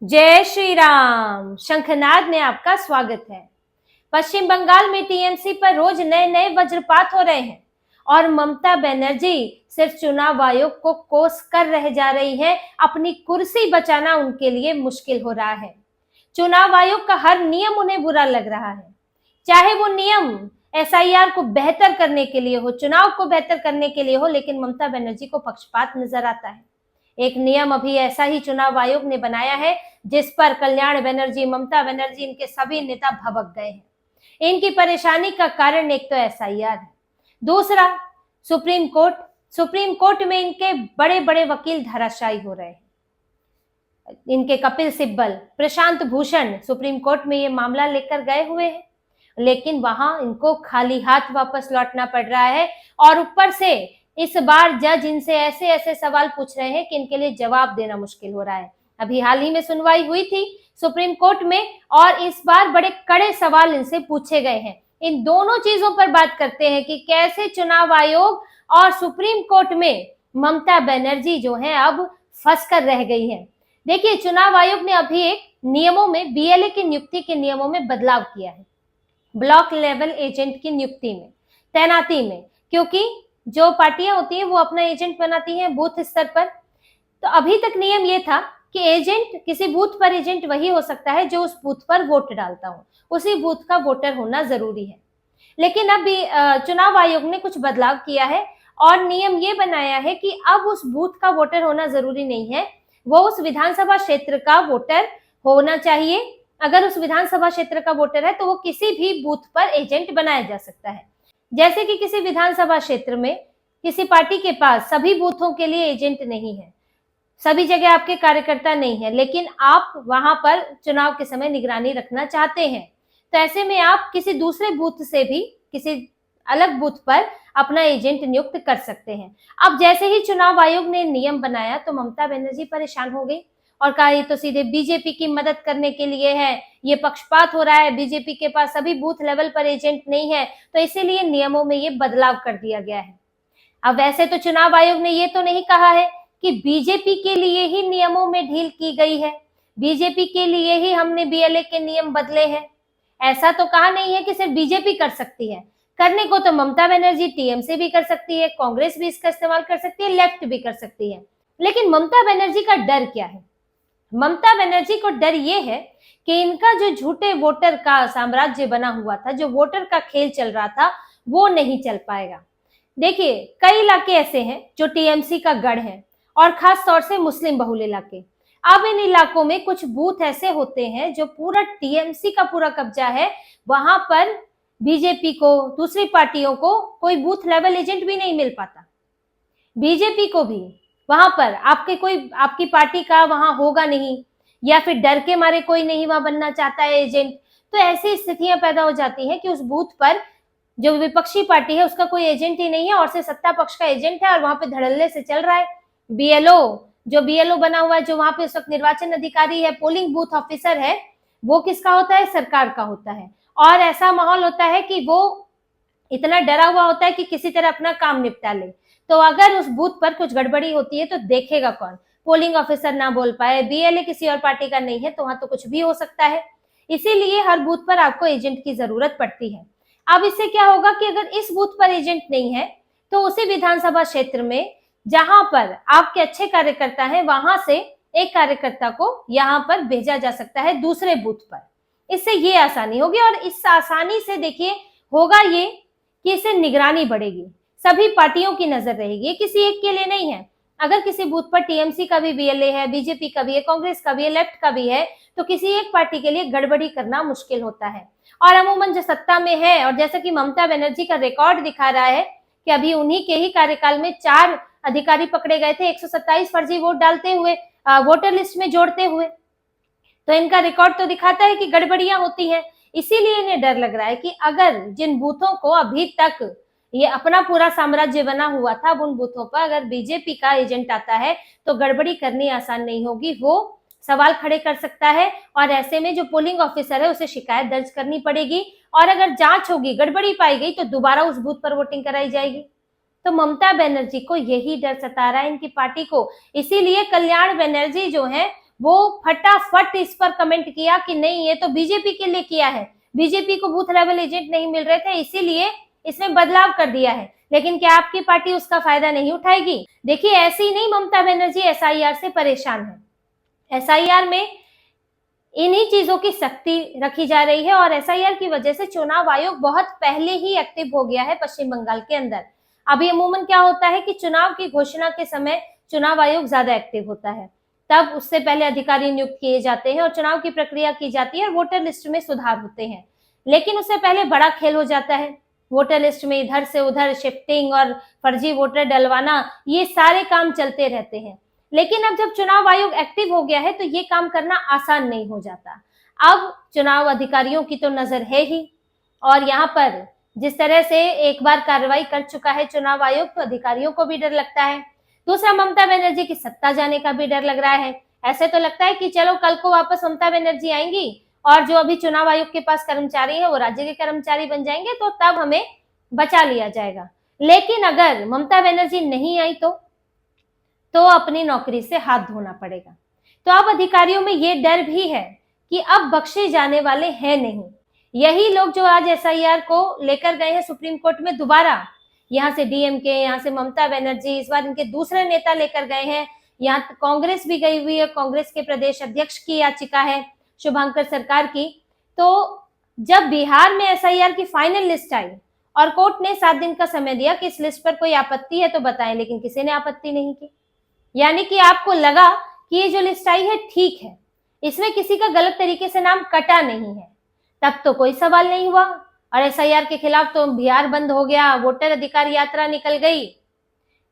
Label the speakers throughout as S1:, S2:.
S1: जय श्री राम। शंखनाद में आपका स्वागत है। पश्चिम बंगाल में टीएमसी पर रोज नए नए वज्रपात हो रहे हैं और ममता बनर्जी सिर्फ चुनाव आयोग को कोस कर रह जा रही है। अपनी कुर्सी बचाना उनके लिए मुश्किल हो रहा है। चुनाव आयोग का हर नियम उन्हें बुरा लग रहा है, चाहे वो नियम एसआईआर को बेहतर करने के लिए हो, चुनाव को बेहतर करने के लिए हो, लेकिन ममता बनर्जी को पक्षपात नजर आता है। एक नियम अभी ऐसा ही चुनाव आयोग ने बनाया है जिस पर कल्याण बनर्जी, ममता बनर्जी, इनके सभी नेता भभक गए हैं। इनकी परेशानी का कारण एक तो एसआईआर है, दूसरा सुप्रीम कोर्ट में इनके बड़े बड़े वकील धराशायी हो रहे हैं। इनके कपिल सिब्बल, प्रशांत भूषण सुप्रीम कोर्ट में ये मामला लेकर गए हुए हैं, लेकिन वहां इनको खाली हाथ वापस लौटना पड़ रहा है। और ऊपर से इस बार जज इनसे ऐसे ऐसे सवाल पूछ रहे हैं कि इनके लिए जवाब देना मुश्किल हो रहा है। अभी हाल ही में सुनवाई हुई थी सुप्रीम कोर्ट में और इस बार बड़े कड़े सवाल इनसे पूछे गए हैं। इन दोनों चीजों पर बात करते हैं कि कैसे चुनाव आयोग और सुप्रीम कोर्ट में ममता बनर्जी जो है अब फंस कर रह गई है। देखिए, चुनाव आयोग ने अभी एक नियमों में, बीएलए की नियुक्ति के नियमों में बदलाव किया है, ब्लॉक लेवल एजेंट की नियुक्ति में, तैनाती में, क्योंकि जो पार्टियां होती हैं वो अपना एजेंट बनाती हैं बूथ स्तर पर। तो अभी तक नियम ये था कि एजेंट, किसी बूथ पर एजेंट वही हो सकता है जो उस बूथ पर वोट डालता हो, उसी बूथ का वोटर होना जरूरी है। लेकिन अब चुनाव आयोग ने कुछ बदलाव किया है और नियम ये बनाया है कि अब उस बूथ का वोटर होना जरूरी नहीं है, वो उस विधानसभा क्षेत्र का वोटर होना चाहिए। अगर उस विधानसभा क्षेत्र का वोटर है तो वो किसी भी बूथ पर एजेंट बनाया जा सकता है। जैसे कि किसी विधानसभा क्षेत्र में किसी पार्टी के पास सभी बूथों के लिए एजेंट नहीं है, सभी जगह आपके कार्यकर्ता नहीं है, लेकिन आप वहां पर चुनाव के समय निगरानी रखना चाहते हैं, तो ऐसे में आप किसी दूसरे बूथ से भी किसी अलग बूथ पर अपना एजेंट नियुक्त कर सकते हैं। अब जैसे ही चुनाव आयोग ने नियम बनाया तो ममता बनर्जी परेशान हो गई और कहा ये तो सीधे बीजेपी की मदद करने के लिए है, ये पक्षपात हो रहा है, बीजेपी के पास सभी बूथ लेवल पर एजेंट नहीं है, तो इसीलिए नियमों में ये बदलाव कर दिया गया है। अब वैसे तो चुनाव आयोग ने ये तो नहीं कहा है कि बीजेपी के लिए ही नियमों में ढील की गई है, बीजेपी के लिए ही हमने बीएलए के नियम बदले हैं, ऐसा तो कहा नहीं है कि सिर्फ बीजेपी कर सकती है। करने को तो ममता बनर्जी टीएमसी भी कर सकती है, कांग्रेस भी इसका इस्तेमाल कर सकती है, लेफ्ट भी कर सकती है। लेकिन ममता बनर्जी का डर क्या है? ममता बनर्जी को डर ये है कि इनका जो झूठे वोटर का साम्राज्य बना हुआ था, जो वोटर का खेल चल रहा था, वो नहीं चल पाएगा। देखिए, कई इलाके ऐसे हैं जो टीएमसी का गढ़ है और खास तौर से मुस्लिम बहुल इलाके। अब इन इलाकों में कुछ बूथ ऐसे होते हैं जो पूरा टीएमसी का पूरा कब्जा है, वहां पर बीजेपी को, दूसरी पार्टियों को कोई बूथ लेवल एजेंट भी नहीं मिल पाता। बीजेपी को भी वहां पर आपकी पार्टी का वहां होगा नहीं, या फिर डर के मारे कोई नहीं वहां बनना चाहता है एजेंट। तो ऐसी स्थितियां पैदा हो जाती हैं कि उस बूथ पर जो विपक्षी पार्टी है उसका कोई एजेंट ही नहीं है और सिर्फ सत्ता पक्ष का एजेंट है और वहां पे धड़ल्ले से चल रहा है। बीएलओ बना हुआ है, जो वहां पे उस वक्त निर्वाचन अधिकारी है, पोलिंग बूथ ऑफिसर है, वो किसका होता है? सरकार का होता है। और ऐसा माहौल होता है कि वो इतना डरा हुआ होता है कि किसी तरह अपना काम निपटा ले। तो अगर उस बूथ पर कुछ गड़बड़ी होती है तो देखेगा कौन? पोलिंग ऑफिसर ना बोल पाए, बीएलए किसी और पार्टी का नहीं है, तो वहां तो कुछ भी हो सकता है। इसीलिए हर बूथ पर आपको एजेंट की जरूरत पड़ती है। अब इससे क्या होगा कि अगर इस बूथ पर एजेंट नहीं है तो उसी विधानसभा क्षेत्र में जहां पर आपके अच्छे कार्यकर्ता हैं, वहां से एक कार्यकर्ता को यहां पर भेजा जा सकता है दूसरे बूथ पर। इससे ये आसानी होगी और इस आसानी से देखिए होगा ये कि इससे निगरानी बढ़ेगी, सभी पार्टियों की नजर रहेगी, किसी एक के लिए नहीं है। अगर किसी बूथ पर टीएमसी का भी बीएलए है, बीजेपी का भी है, कांग्रेस का भी है, लेफ्ट का भी है, तो किसी एक पार्टी के लिए गड़बड़ी करना मुश्किल होता है। और अमूमन जो सत्ता में है, और जैसा कि ममता बनर्जी का रिकॉर्ड दिखा रहा है कि अभी उन्हीं के ही कार्यकाल में 4 अधिकारी पकड़े गए थे 127 फर्जी वोट डालते हुए, वोटर लिस्ट में जोड़ते हुए। तो इनका रिकॉर्ड तो दिखाता है कि गड़बड़ियां होती हैं। इसीलिए इन्हें डर लग रहा है कि अगर जिन बूथों को अभी तक ये अपना पूरा साम्राज्य बना हुआ था, अब उन बूथों पर अगर बीजेपी का एजेंट आता है तो गड़बड़ी करनी आसान नहीं होगी, वो सवाल खड़े कर सकता है और ऐसे में जो पोलिंग ऑफिसर है उसे शिकायत दर्ज करनी पड़ेगी और अगर जांच होगी, गड़बड़ी पाई गई तो दोबारा उस बूथ पर वोटिंग कराई जाएगी। तो ममता बनर्जी को यही डर सता रहा है, इनकी पार्टी को। इसीलिए कल्याण बनर्जी जो है वो फटाफट इस पर कमेंट किया कि नहीं, ये तो बीजेपी के लिए किया है, बीजेपी को बूथ लेवल एजेंट नहीं मिल रहे थे, इसीलिए इसमें बदलाव कर दिया है। लेकिन क्या आपकी पार्टी उसका फायदा नहीं उठाएगी? देखिए, ऐसे ही नहीं ममता बनर्जी एसआईआर से परेशान है। एसआईआर में इन्हीं चीजों की सख्ती रखी जा रही है और एसआईआर की वजह से चुनाव आयोग बहुत पहले ही एक्टिव हो गया है पश्चिम बंगाल के अंदर। अभी अमूमन क्या होता है कि चुनाव की घोषणा के समय चुनाव आयोग ज्यादा एक्टिव होता है, तब उससे पहले अधिकारी नियुक्त किए जाते हैं और चुनाव की प्रक्रिया की जाती है और वोटर लिस्ट में सुधार होते हैं। लेकिन उससे पहले बड़ा खेल हो जाता है, वोटर लिस्ट में इधर से उधर शिफ्टिंग और फर्जी वोटर डलवाना, ये सारे काम चलते रहते हैं। लेकिन अब जब चुनाव आयोग एक्टिव हो गया है तो ये काम करना आसान नहीं हो जाता। अब चुनाव अधिकारियों की तो नजर है ही, और यहाँ पर जिस तरह से एक बार कार्रवाई कर चुका है चुनाव आयोग, तो अधिकारियों को भी डर लगता है। दूसरा, ममता बनर्जी की सत्ता जाने का भी डर लग रहा है। ऐसे तो लगता है कि चलो कल को वापस ममता बनर्जी आएंगी और जो अभी चुनाव आयोग के पास कर्मचारी है वो राज्य के कर्मचारी बन जाएंगे, तो तब हमें बचा लिया जाएगा। लेकिन अगर ममता बनर्जी नहीं आई तो अपनी नौकरी से हाथ धोना पड़ेगा। तो अब अधिकारियों में ये डर भी है कि अब बख्शे जाने वाले हैं नहीं। यही लोग जो आज एसआईआर को लेकर गए हैं सुप्रीम कोर्ट में दोबारा, यहाँ से डीएमके, यहाँ से ममता बनर्जी, इस बार इनके दूसरे नेता लेकर गए हैं, यहाँ कांग्रेस भी गई हुई है, कांग्रेस के प्रदेश अध्यक्ष की याचिका है शुभंकर सरकार की। तो जब बिहार में एसआईआर की फाइनल लिस्ट आई और कोर्ट ने 7 दिन का समय दिया कि इस लिस्ट पर कोई आपत्ति है तो बताएं, लेकिन किसी ने आपत्ति नहीं की। यानी कि आपको लगा कि ये जो लिस्ट आई है ठीक है, इसमें किसी का गलत तरीके से नाम कटा नहीं है, तब तो कोई सवाल नहीं हुआ और एसआईआर के खिलाफ तो बिहार बंद हो गया, वोटर अधिकार यात्रा निकल गई।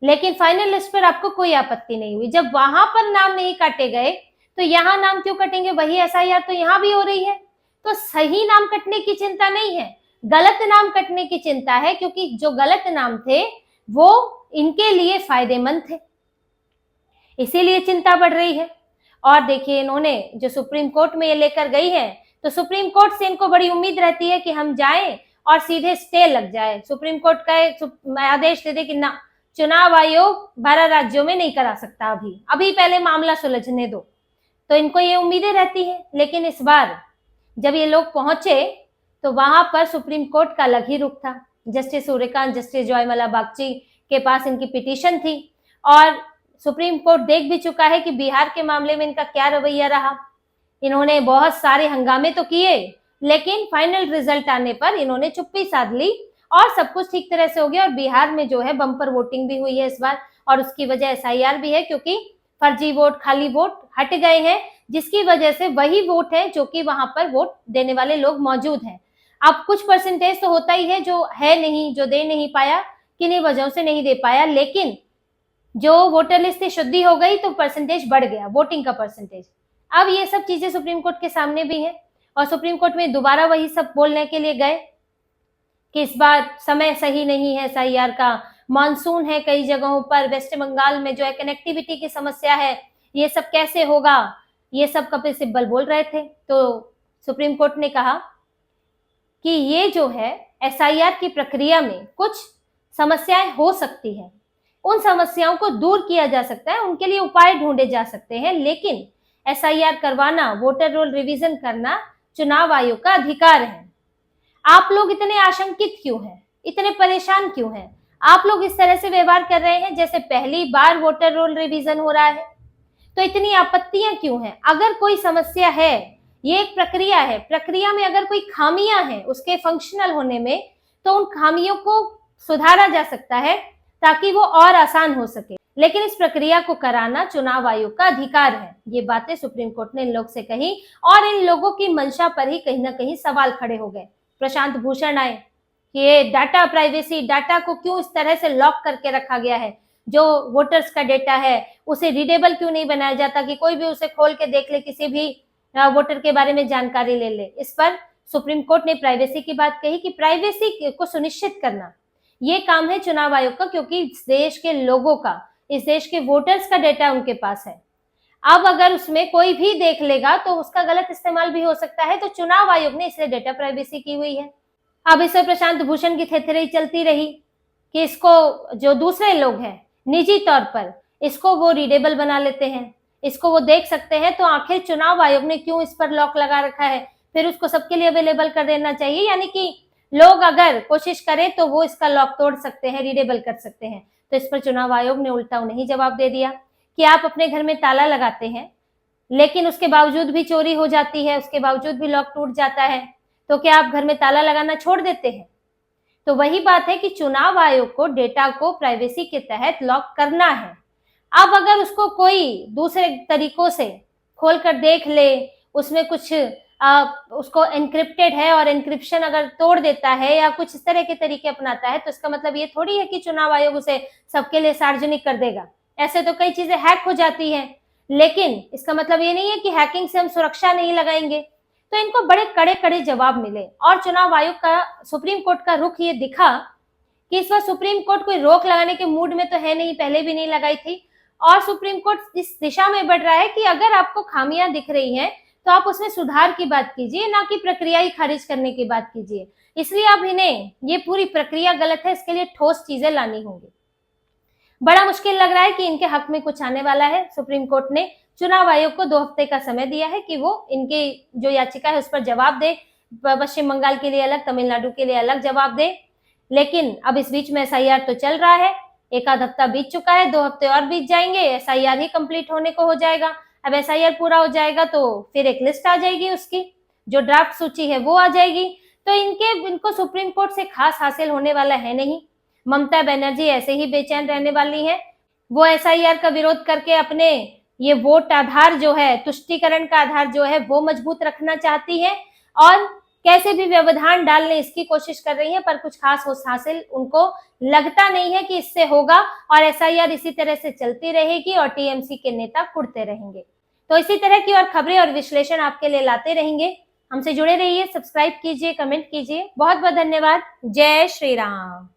S1: लेकिन फाइनल लिस्ट पर आपको कोई आपत्ति नहीं हुई। जब वहां पर नाम नहीं काटे गए तो यहाँ नाम क्यों कटेंगे? वही एसआईआर तो यहाँ भी हो रही है। तो सही नाम कटने की चिंता नहीं है, गलत नाम कटने की चिंता है, क्योंकि जो गलत नाम थे वो इनके लिए फायदेमंद थे, इसीलिए चिंता बढ़ रही है। और देखिए, इन्होंने जो सुप्रीम कोर्ट में ये लेकर गई है, तो सुप्रीम कोर्ट से इनको बड़ी उम्मीद रहती है कि हम जाएं और सीधे स्टे लग जाए, सुप्रीम कोर्ट का आदेश दे दे कि ना, चुनाव आयोग 12 राज्यों में नहीं करा सकता, अभी पहले मामला सुलझने दो। तो इनको ये उम्मीदें रहती है। लेकिन इस बार जब ये लोग पहुंचे तो वहां पर सुप्रीम कोर्ट का अलग ही रुख था। जस्टिस सूर्यकांत, जस्टिस जॉयमाला बागची के पास इनकी पिटीशन थी और सुप्रीम कोर्ट देख भी चुका है कि बिहार के मामले में इनका क्या रवैया रहा। इन्होंने बहुत सारे हंगामे तो किए, लेकिन फाइनल रिजल्ट आने पर इन्होंने चुप्पी साध ली और सब कुछ ठीक तरह से हो गया। और बिहार में जो है बम्पर वोटिंग भी हुई है इस बार, और उसकी वजह एसआईआर भी है, क्योंकि फर्जी वोट, खाली वोट हट गए हैं, जिसकी वजह से वही वोट है जो कि वहां पर वोट देने वाले लोग मौजूद हैं। अब कुछ परसेंटेज तो होता ही है जो है नहीं, जो दे नहीं पाया, किन्हीं वजहों से नहीं दे पाया, लेकिन जो वोटर लिस्ट से शुद्धि हो गई तो परसेंटेज बढ़ गया, वोटिंग का परसेंटेज। अब ये सब चीजें सुप्रीम कोर्ट के सामने भी है और सुप्रीम कोर्ट में दोबारा वही सब बोलने के लिए गए कि इस बार समय सही नहीं है एसआईआर का, मानसून है कई जगहों पर, वेस्ट बंगाल में जो है कनेक्टिविटी की समस्या है, ये सब कैसे होगा, ये सब कपिल सिब्बल बोल रहे थे। तो सुप्रीम कोर्ट ने कहा कि ये जो है एसआईआर की प्रक्रिया में कुछ समस्याएं हो सकती है, उन समस्याओं को दूर किया जा सकता है, उनके लिए उपाय ढूंढे जा सकते हैं, लेकिन एसआईआर करवाना, वोटर रोल रिवीजन करना चुनाव आयोग का अधिकार है। आप लोग इतने आशंकित क्यों हैं, इतने परेशान क्यों हैं? आप लोग इस तरह से व्यवहार कर रहे हैं जैसे पहली बार वोटर रोल रिवीजन हो रहा है, तो इतनी आपत्तियां क्यों हैं? अगर कोई समस्या है, ये एक प्रक्रिया है, प्रक्रिया में अगर कोई खामियां हैं उसके फंक्शनल होने में, तो उन खामियों को सुधारा जा सकता है ताकि वो और आसान हो सके, लेकिन इस प्रक्रिया को कराना चुनाव आयोग का अधिकार है। ये बातें सुप्रीम कोर्ट ने इन लोग से कही और इन लोगों की मंशा पर ही कहीं ना कहीं सवाल खड़े हो गए। प्रशांत भूषण आए कि ये डाटा प्राइवेसी, डाटा को क्यों इस तरह से लॉक करके रखा गया है, जो वोटर्स का डेटा है उसे रीडेबल क्यों नहीं बनाया जाता कि कोई भी उसे खोल के देख ले, किसी भी वोटर के बारे में जानकारी ले ले। इस पर सुप्रीम कोर्ट ने प्राइवेसी की बात कही कि प्राइवेसी को सुनिश्चित करना ये काम है चुनाव आयोग का, क्योंकि इस देश के लोगों का, इस देश के वोटर्स का डेटा उनके पास है। अब अगर उसमें कोई भी देख लेगा तो उसका गलत इस्तेमाल भी हो सकता है, तो चुनाव आयोग ने इसलिए डेटा प्राइवेसी की हुई है। अब इस पर प्रशांत भूषण की थेथेरई चलती रही कि इसको जो दूसरे लोग हैं निजी तौर पर इसको वो रीडेबल बना लेते हैं, इसको वो देख सकते हैं, तो आखिर चुनाव आयोग ने क्यों इस पर लॉक लगा रखा है, फिर उसको सबके लिए अवेलेबल कर देना चाहिए। यानी कि लोग अगर कोशिश करें तो वो इसका लॉक तोड़ सकते हैं, रीडेबल कर सकते हैं। तो इस पर चुनाव आयोग ने उल्टा उन्हें जवाब दे दिया कि आप अपने घर में ताला लगाते हैं, लेकिन उसके बावजूद भी चोरी हो जाती है, उसके बावजूद भी लॉक टूट जाता है, तो क्या आप घर में ताला लगाना छोड़ देते हैं? तो वही बात है कि चुनाव आयोग को डेटा को प्राइवेसी के तहत लॉक करना है। अब अगर उसको कोई दूसरे तरीकों से खोल कर देख ले, उसमें कुछ उसको एन्क्रिप्टेड है और एन्क्रिप्शन अगर तोड़ देता है या कुछ इस तरह के तरीके अपनाता है, तो इसका मतलब ये थोड़ी है कि चुनाव आयोग उसे सबके लिए सार्वजनिक कर देगा। ऐसे तो कई चीजें हैक हो जाती हैं, लेकिन इसका मतलब ये नहीं है कि हैकिंग से हम सुरक्षा नहीं लगाएंगे। तो इनको बड़े कड़े कड़े जवाब मिले और चुनाव आयोग का, सुप्रीम कोर्ट का रुख ये दिखा कि इस बार सुप्रीम कोर्ट कोई रोक लगाने के मूड में तो है नहीं, पहले भी नहीं लगाई थी। और सुप्रीम कोर्ट इस दिशा में बढ़ रहा है कि अगर आपको खामियां दिख रही हैं तो आप उसमें सुधार की बात कीजिए, ना कि प्रक्रिया ही खारिज करने की बात कीजिए। इसलिए अब इन्हें ये पूरी प्रक्रिया गलत है, इसके लिए ठोस चीजें लानी होंगी। बड़ा मुश्किल लग रहा है कि इनके हक में कुछ आने वाला है। सुप्रीम कोर्ट ने चुनाव आयोग को 2 हफ्ते का समय दिया है कि वो इनकी जो याचिका है उस पर जवाब दे। पश्चिम बंगाल के लिए अलग, तमिलनाडु के लिए अलग जवाब दे। लेकिन अब इस बीच में एसआईआर तो चल रहा है, एक आध हफ्ता बीत चुका है, 2 हफ्ते और बीत जाएंगे, एसआईआर ही कंप्लीट होने को हो जाएगा। अब एसआईआर पूरा हो जाएगा तो फिर एक लिस्ट आ जाएगी, उसकी जो ड्राफ्ट सूची है वो आ जाएगी। तो इनको सुप्रीम कोर्ट से खास हासिल होने वाला है नहीं। ममता बनर्जी ऐसे ही बेचैन रहने वाली हैं। वो एसआईआर का विरोध करके अपने ये वोट आधार जो है, तुष्टीकरण का आधार जो है वो मजबूत रखना चाहती है और कैसे भी व्यवधान डालने इसकी कोशिश कर रही है, पर कुछ खास हासिल उनको लगता नहीं है कि इससे होगा और एसआईआर इसी तरह से चलती रहेगी और टीएमसी के नेता कुड़ते रहेंगे। तो इसी तरह की और खबरें और विश्लेषण आपके लिए लाते रहेंगे। हमसे जुड़े रहिए, सब्सक्राइब कीजिए, कमेंट कीजिए। बहुत बहुत धन्यवाद। जय श्री राम।